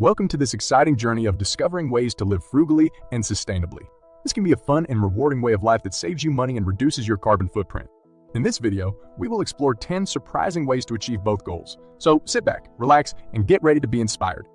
Welcome to this exciting journey of discovering ways to live frugally and sustainably. This can be a fun and rewarding way of life that saves you money and reduces your carbon footprint. In this video, we will explore 10 surprising ways to achieve both goals. So sit back, relax, and get ready to be inspired.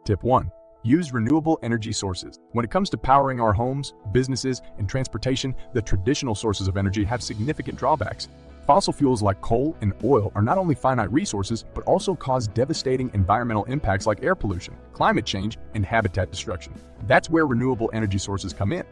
Tip 1. Use renewable energy sources. When it comes to powering our homes, businesses, and transportation, the traditional sources of energy have significant drawbacks. Fossil fuels like coal and oil are not only finite resources, but also cause devastating environmental impacts like air pollution, climate change, and habitat destruction. That's where renewable energy sources come in.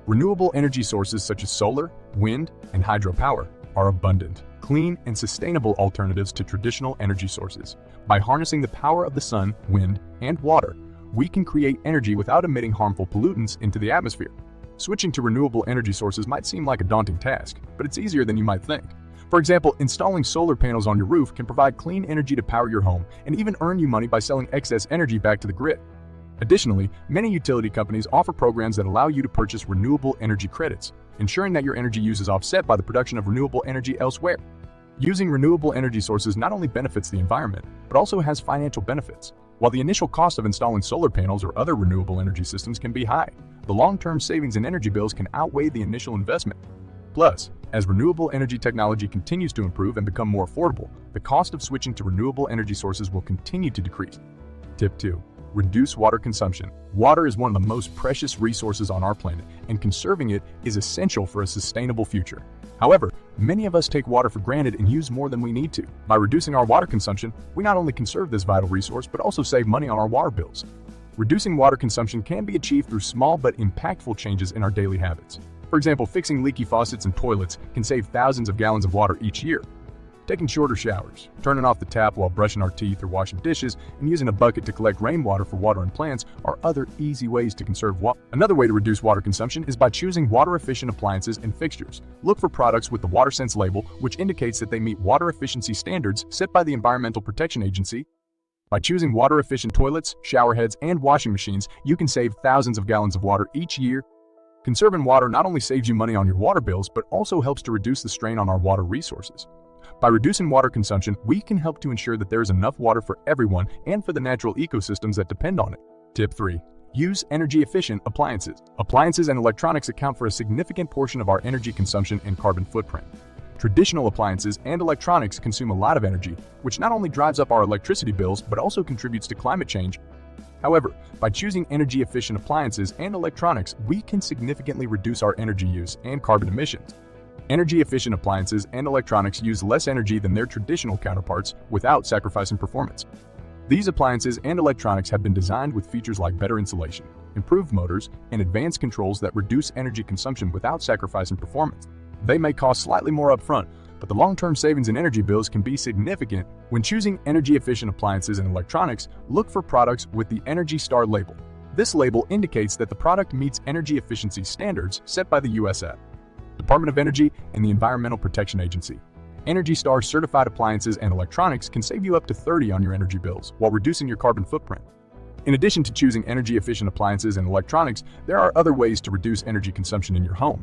Renewable energy sources such as solar, wind, and hydropower are abundant, clean, and sustainable alternatives to traditional energy sources. By harnessing the power of the sun, wind, and water, we can create energy without emitting harmful pollutants into the atmosphere. Switching to renewable energy sources might seem like a daunting task, but it's easier than you might think. For example, installing solar panels on your roof can provide clean energy to power your home and even earn you money by selling excess energy back to the grid. Additionally, many utility companies offer programs that allow you to purchase renewable energy credits, ensuring that your energy use is offset by the production of renewable energy elsewhere. Using renewable energy sources not only benefits the environment, but also has financial benefits. While the initial cost of installing solar panels or other renewable energy systems can be high, the long-term savings in energy bills can outweigh the initial investment. Plus, as renewable energy technology continues to improve and become more affordable, the cost of switching to renewable energy sources will continue to decrease. Tip 2. Reduce water consumption. Water is one of the most precious resources on our planet, and conserving it is essential for a sustainable future. However, many of us take water for granted and use more than we need to. By reducing our water consumption, we not only conserve this vital resource, but also save money on our water bills. Reducing water consumption can be achieved through small but impactful changes in our daily habits. For example, fixing leaky faucets and toilets can save thousands of gallons of water each year. Taking shorter showers, turning off the tap while brushing our teeth or washing dishes, and using a bucket to collect rainwater for watering plants are other easy ways to conserve water. Another way to reduce water consumption is by choosing water-efficient appliances and fixtures. Look for products with the WaterSense label, which indicates that they meet water efficiency standards set by the Environmental Protection Agency. By choosing water-efficient toilets, shower heads, and washing machines, you can save thousands of gallons of water each year. Conserving water not only saves you money on your water bills, but also helps to reduce the strain on our water resources. By reducing water consumption, we can help to ensure that there is enough water for everyone and for the natural ecosystems that depend on it. Tip 3. Use energy-efficient appliances. Appliances and electronics account for a significant portion of our energy consumption and carbon footprint. Traditional appliances and electronics consume a lot of energy, which not only drives up our electricity bills, but also contributes to climate change. However, by choosing energy-efficient appliances and electronics, we can significantly reduce our energy use and carbon emissions. Energy-efficient appliances and electronics use less energy than their traditional counterparts without sacrificing performance. These appliances and electronics have been designed with features like better insulation, improved motors, and advanced controls that reduce energy consumption without sacrificing performance. They may cost slightly more upfront, but the long-term savings in energy bills can be significant. When choosing energy-efficient appliances and electronics, look for products with the Energy Star label. This label indicates that the product meets energy efficiency standards set by the U.S. Department of Energy and the Environmental Protection Agency. Energy Star certified appliances and electronics can save you up to 30 on your energy bills while reducing your carbon footprint. In addition to choosing energy-efficient appliances and electronics, there are other ways to reduce energy consumption in your home.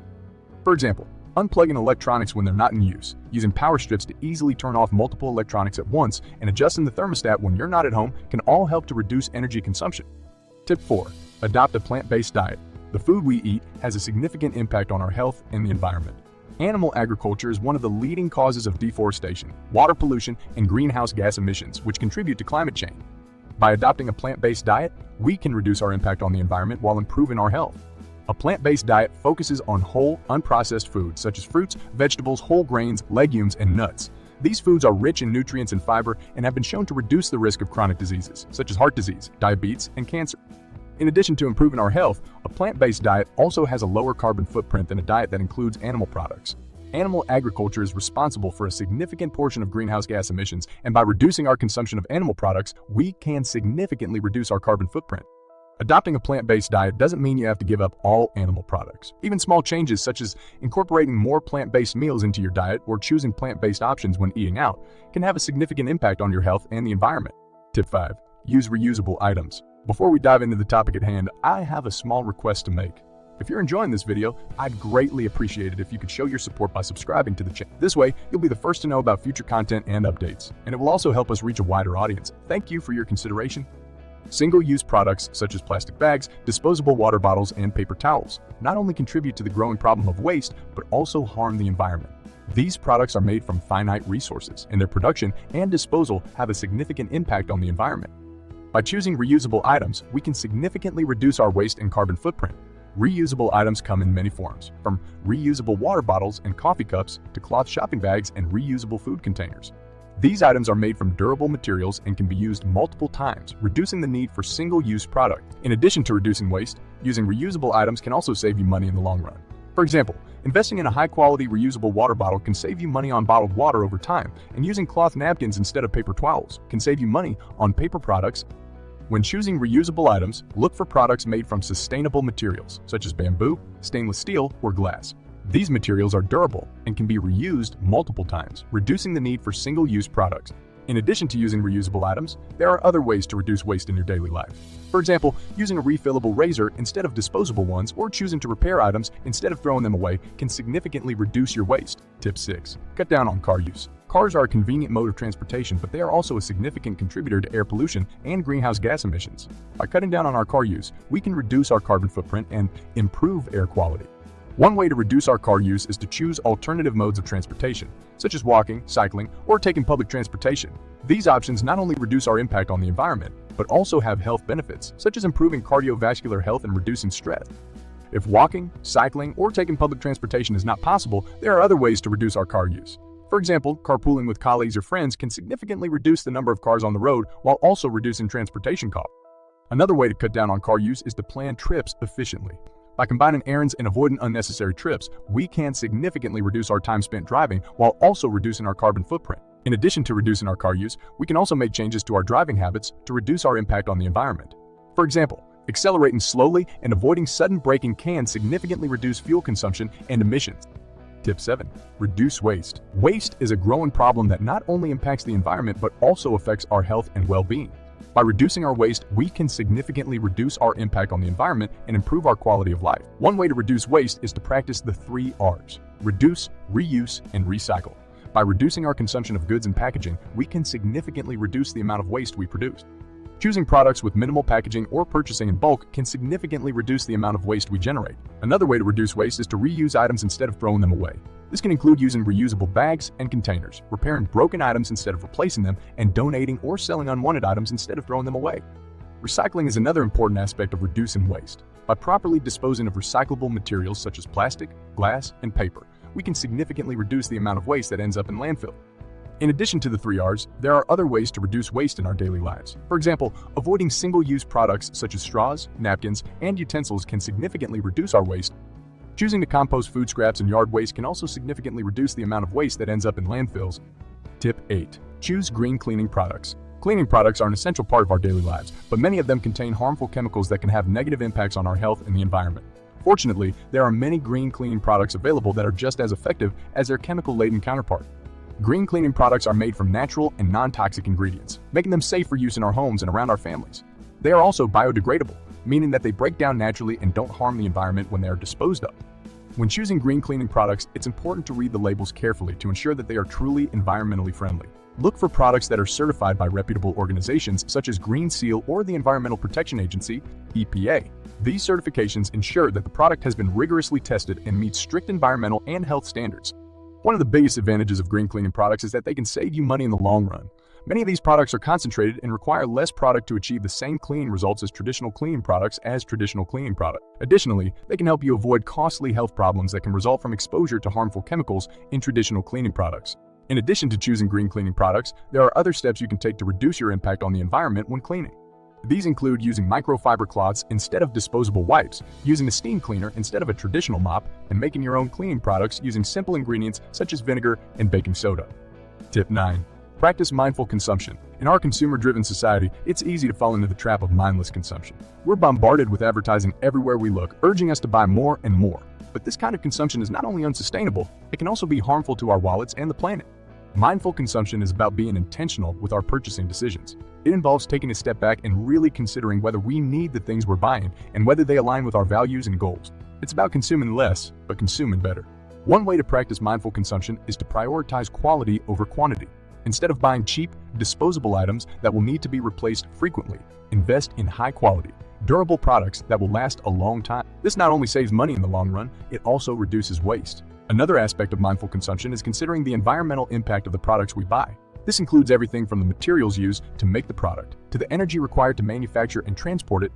For example, unplugging electronics when they're not in use, using power strips to easily turn off multiple electronics at once, and adjusting the thermostat when you're not at home can all help to reduce energy consumption. Tip 4. Adopt a plant-based diet. The food we eat has a significant impact on our health and the environment. Animal agriculture is one of the leading causes of deforestation, water pollution, and greenhouse gas emissions, which contribute to climate change. By adopting a plant-based diet, we can reduce our impact on the environment while improving our health. A plant-based diet focuses on whole, unprocessed foods such as fruits, vegetables, whole grains, legumes, and nuts. These foods are rich in nutrients and fiber and have been shown to reduce the risk of chronic diseases such as heart disease, diabetes, and cancer. In addition to improving our health, a plant-based diet also has a lower carbon footprint than a diet that includes animal products. Animal agriculture is responsible for a significant portion of greenhouse gas emissions, and by reducing our consumption of animal products, we can significantly reduce our carbon footprint. Adopting a plant-based diet doesn't mean you have to give up all animal products. Even small changes such as incorporating more plant-based meals into your diet or choosing plant-based options when eating out can have a significant impact on your health and the environment. Tip 5. Use reusable items. Before we dive into the topic at hand, I have a small request to make. If you're enjoying this video, I'd greatly appreciate it if you could show your support by subscribing to the channel. This way, you'll be the first to know about future content and updates, and it will also help us reach a wider audience. Thank you for your consideration. Single-use products such as plastic bags, disposable water bottles, and paper towels not only contribute to the growing problem of waste, but also harm the environment. These products are made from finite resources, and their production and disposal have a significant impact on the environment. By choosing reusable items, we can significantly reduce our waste and carbon footprint. Reusable items come in many forms, from reusable water bottles and coffee cups to cloth shopping bags and reusable food containers. These items are made from durable materials and can be used multiple times, reducing the need for single-use product. In addition to reducing waste, using reusable items can also save you money in the long run. For example, investing in a high-quality reusable water bottle can save you money on bottled water over time, and using cloth napkins instead of paper towels can save you money on paper products. When choosing reusable items, look for products made from sustainable materials, such as bamboo, stainless steel, or glass. These materials are durable and can be reused multiple times, reducing the need for single-use products. In addition to using reusable items, there are other ways to reduce waste in your daily life. For example, using a refillable razor instead of disposable ones or choosing to repair items instead of throwing them away can significantly reduce your waste. Tip 6. Cut down on car use. Cars are a convenient mode of transportation, but they are also a significant contributor to air pollution and greenhouse gas emissions. By cutting down on our car use, we can reduce our carbon footprint and improve air quality. One way to reduce our car use is to choose alternative modes of transportation, such as walking, cycling, or taking public transportation. These options not only reduce our impact on the environment, but also have health benefits, such as improving cardiovascular health and reducing stress. If walking, cycling, or taking public transportation is not possible, there are other ways to reduce our car use. For example, carpooling with colleagues or friends can significantly reduce the number of cars on the road while also reducing transportation costs. Another way to cut down on car use is to plan trips efficiently. By combining errands and avoiding unnecessary trips, we can significantly reduce our time spent driving while also reducing our carbon footprint. In addition to reducing our car use, we can also make changes to our driving habits to reduce our impact on the environment. For example, accelerating slowly and avoiding sudden braking can significantly reduce fuel consumption and emissions. Tip 7. Reduce waste. Waste is a growing problem that not only impacts the environment but also affects our health and well-being. By reducing our waste, we can significantly reduce our impact on the environment and improve our quality of life. One way to reduce waste is to practice the 3 R's: reduce, reuse, and recycle. By reducing our consumption of goods and packaging, we can significantly reduce the amount of waste we produce. Choosing products with minimal packaging or purchasing in bulk can significantly reduce the amount of waste we generate. Another way to reduce waste is to reuse items instead of throwing them away. This can include using reusable bags and containers, repairing broken items instead of replacing them, and donating or selling unwanted items instead of throwing them away. Recycling is another important aspect of reducing waste. By properly disposing of recyclable materials such as plastic, glass, and paper, we can significantly reduce the amount of waste that ends up in landfill. In addition to the 3 R's, there are other ways to reduce waste in our daily lives. For example, avoiding single-use products such as straws, napkins, and utensils can significantly reduce our waste. Choosing to compost food scraps and yard waste can also significantly reduce the amount of waste that ends up in landfills. Tip 8. Choose green cleaning products. Cleaning products are an essential part of our daily lives, but many of them contain harmful chemicals that can have negative impacts on our health and the environment. Fortunately, there are many green cleaning products available that are just as effective as their chemical-laden counterpart. Green cleaning products are made from natural and non-toxic ingredients, making them safe for use in our homes and around our families. They are also biodegradable, meaning that they break down naturally and don't harm the environment when they are disposed of. When choosing green cleaning products, it's important to read the labels carefully to ensure that they are truly environmentally friendly. Look for products that are certified by reputable organizations such as Green Seal or the Environmental Protection Agency, EPA. These certifications ensure that the product has been rigorously tested and meets strict environmental and health standards. One of the biggest advantages of green cleaning products is that they can save you money in the long run. Many of these products are concentrated and require less product to achieve the same cleaning results as traditional cleaning products. Additionally, they can help you avoid costly health problems that can result from exposure to harmful chemicals in traditional cleaning products. In addition to choosing green cleaning products, there are other steps you can take to reduce your impact on the environment when cleaning. These include using microfiber cloths instead of disposable wipes, using a steam cleaner instead of a traditional mop, and making your own cleaning products using simple ingredients such as vinegar and baking soda. Tip 9. Practice mindful consumption. In our consumer-driven society, it's easy to fall into the trap of mindless consumption. We're bombarded with advertising everywhere we look, urging us to buy more and more. But this kind of consumption is not only unsustainable, it can also be harmful to our wallets and the planet. Mindful consumption is about being intentional with our purchasing decisions. It involves taking a step back and really considering whether we need the things we're buying and whether they align with our values and goals. It's about consuming less, but consuming better. One way to practice mindful consumption is to prioritize quality over quantity. Instead of buying cheap, disposable items that will need to be replaced frequently, invest in high-quality, durable products that will last a long time. This not only saves money in the long run, it also reduces waste. Another aspect of mindful consumption is considering the environmental impact of the products we buy. This includes everything from the materials used to make the product, to the energy required to manufacture and transport it.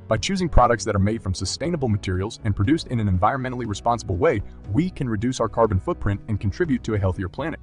By choosing products that are made from sustainable materials and produced in an environmentally responsible way, we can reduce our carbon footprint and contribute to a healthier planet.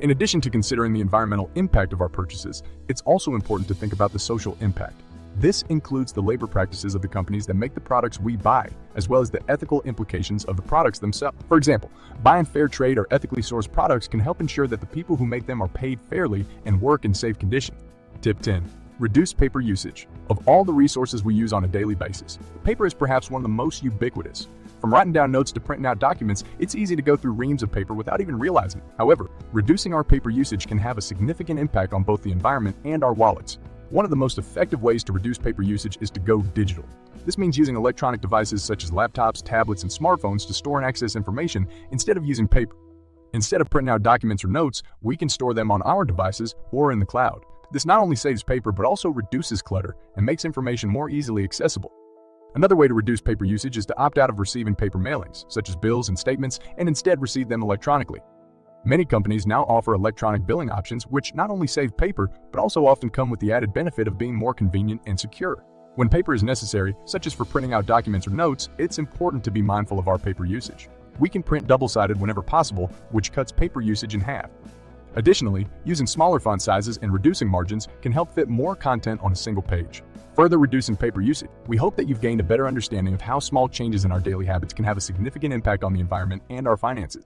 In addition to considering the environmental impact of our purchases, it's also important to think about the social impact. This includes the labor practices of the companies that make the products we buy, as well as the ethical implications of the products themselves. For example, buying fair trade or ethically sourced products can help ensure that the people who make them are paid fairly and work in safe conditions. Tip 10. Reduce paper usage. Of all the resources we use on a daily basis, paper is perhaps one of the most ubiquitous. From writing down notes to printing out documents, it's easy to go through reams of paper without even realizing it. However, reducing our paper usage can have a significant impact on both the environment and our wallets. One of the most effective ways to reduce paper usage is to go digital. This means using electronic devices such as laptops, tablets, and smartphones to store and access information instead of using paper. Instead of printing out documents or notes, we can store them on our devices or in the cloud. This not only saves paper but also reduces clutter and makes information more easily accessible. Another way to reduce paper usage is to opt out of receiving paper mailings, such as bills and statements, and instead receive them electronically. Many companies now offer electronic billing options which not only save paper, but also often come with the added benefit of being more convenient and secure. When paper is necessary, such as for printing out documents or notes, it's important to be mindful of our paper usage. We can print double-sided whenever possible, which cuts paper usage in half. Additionally, using smaller font sizes and reducing margins can help fit more content on a single page, further reducing paper usage. We hope that you've gained a better understanding of how small changes in our daily habits can have a significant impact on the environment and our finances.